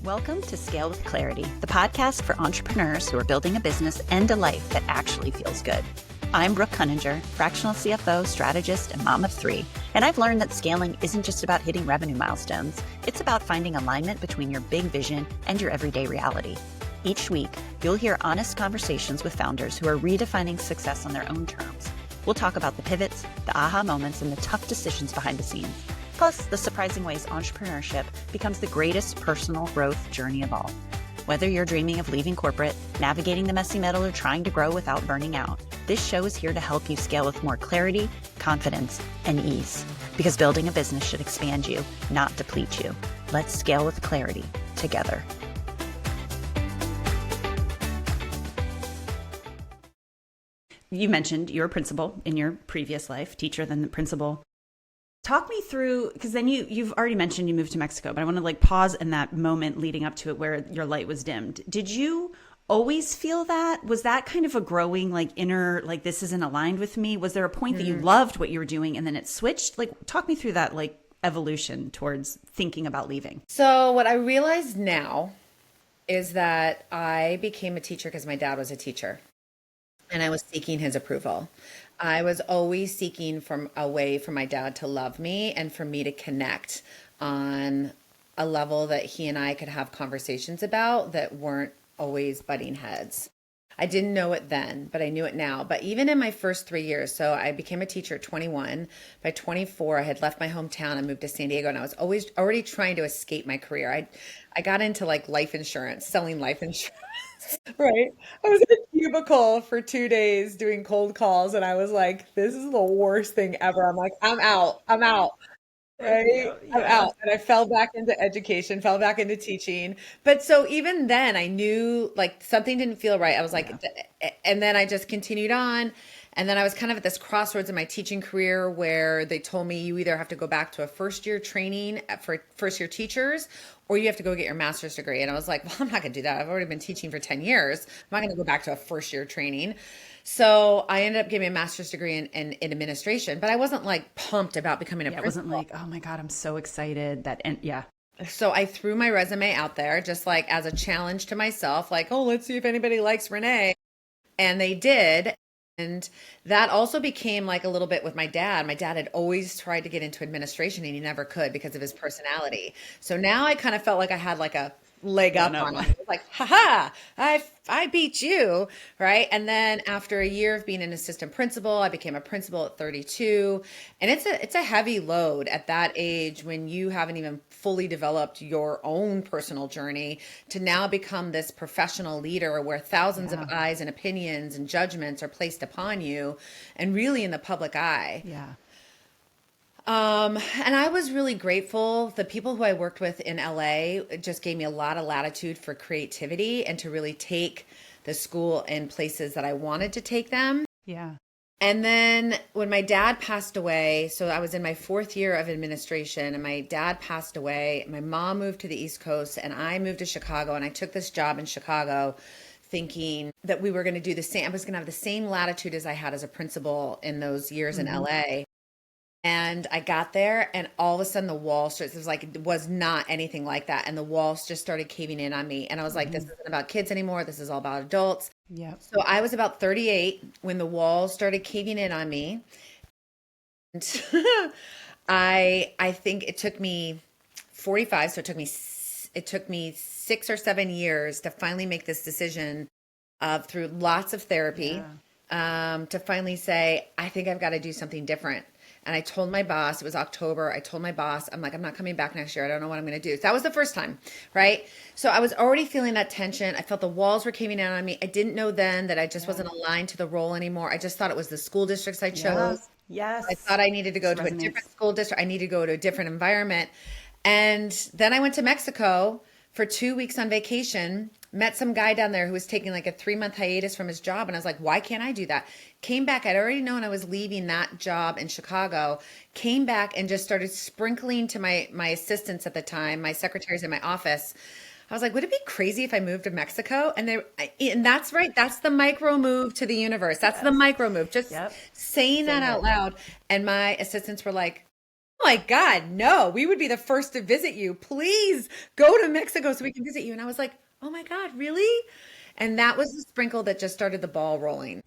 Welcome to Scale with Clarity, the podcast for entrepreneurs who are building a business and a life that actually feels good. I'm Brooke Cunninger, fractional CFO, strategist, and mom of three, and I've learned that scaling isn't just about hitting revenue milestones. It's about finding alignment between your big vision and your everyday reality. Each week, you'll hear honest conversations with founders who are redefining success on their own terms. We'll talk about the pivots, the aha moments, and the tough decisions behind the scenes. Plus, the surprising ways entrepreneurship becomes the greatest personal growth journey of all. Whether you're dreaming of leaving corporate, navigating the messy middle, or trying to grow without burning out, this show is here to help you scale with more clarity, confidence, and ease. Because building a business should expand you, not deplete you. Let's scale with clarity together. You mentioned you're a principal in your previous life, teacher, then the principal. Talk me through, because then you've already mentioned you moved to Mexico, but I want to pause in that moment leading up to it where your light was dimmed. Did you always feel that? Was that kind of a growing inner, this isn't aligned with me? Was there a point that you loved what you were doing and then it switched? Talk me through that evolution towards thinking about leaving. So what I realize now is that I became a teacher because my dad was a teacher and I was seeking his approval. I was always seeking a way for my dad to love me and for me to connect on a level that he and I could have conversations about that weren't always butting heads. I didn't know it then, but I knew it now. But even in my first 3 years, so I became a teacher at 21. By 24, I had left my hometown and moved to San Diego, and I was always already trying to escape my career. I got into life insurance, selling life insurance. Right. I was in a cubicle for 2 days doing cold calls, and I was like, this is the worst thing ever. I'm like, I'm out. Right. Yeah. I'm out. And I fell back into education, fell back into teaching. But so even then I knew something didn't feel right. I was like, and then I just continued on. And then I was kind of at this crossroads in my teaching career where they told me you either have to go back to a first year training for first year teachers, or you have to go get your master's degree. And I was like, well, I'm not going to do that. I've already been teaching for 10 years. I'm not going to go back to a first year training. So I ended up getting a master's degree in administration, but I wasn't pumped about becoming a principal. It wasn't oh my God, I'm so excited yeah. So I threw my resume out there just as a challenge to myself, oh, let's see if anybody likes Renee. And they did. And that also became a little bit with my dad. My dad had always tried to get into administration and he never could because of his personality. So now I kind of felt like I had a leg up on him. Haha, I beat you, right? And then after a year of being an assistant principal, I became a principal at 32. And it's a heavy load at that age when you haven't even fully developed your own personal journey to now become this professional leader where thousands of eyes and opinions and judgments are placed upon you and really in the public eye. Yeah. And I was really grateful. The people who I worked with in LA just gave me a lot of latitude for creativity and to really take the school in places that I wanted to take them. Yeah. And then when my dad passed away, so I was in my 4th year of administration and my dad passed away, my mom moved to the East Coast and I moved to Chicago, and I took this job in Chicago thinking that we were going to do the same. I was going to have the same latitude as I had as a principal in those years in LA. And I got there and all of a sudden the walls, it was not anything like that. And the walls just started caving in on me. And I was like, this isn't about kids anymore. This is all about adults. Yeah. So I was about 38 when the walls started caving in on me. And I think it took me 45. So it took me 6 or 7 years to finally make this decision through lots of therapy to finally say, I think I've got to do something different. And I told my boss, it was October, I told my boss, I'm not coming back next year. I don't know what I'm going to do. So that was the first time, right? So I was already feeling that tension. I felt the walls were caving in on me. I didn't know then that I just wasn't aligned to the role anymore. I just thought it was the school districts I chose. Yes. I thought I needed to go to a different school district. I needed to go to a different environment. And then I went to Mexico for 2 weeks on vacation, met some guy down there who was taking a 3-month hiatus from his job. And I was like, why can't I do that? Came back. I'd already known I was leaving that job in Chicago, came back and just started sprinkling to my assistants at the time, my secretaries in my office. I was like, would it be crazy if I moved to Mexico? And that's right. That's the micro move to the universe. That's the micro move. Just saying that out loud. And my assistants were like, my God, no, we would be the first to visit you. Please go to Mexico so we can visit you. And I was like, oh my God, really? And that was the sprinkle that just started the ball rolling.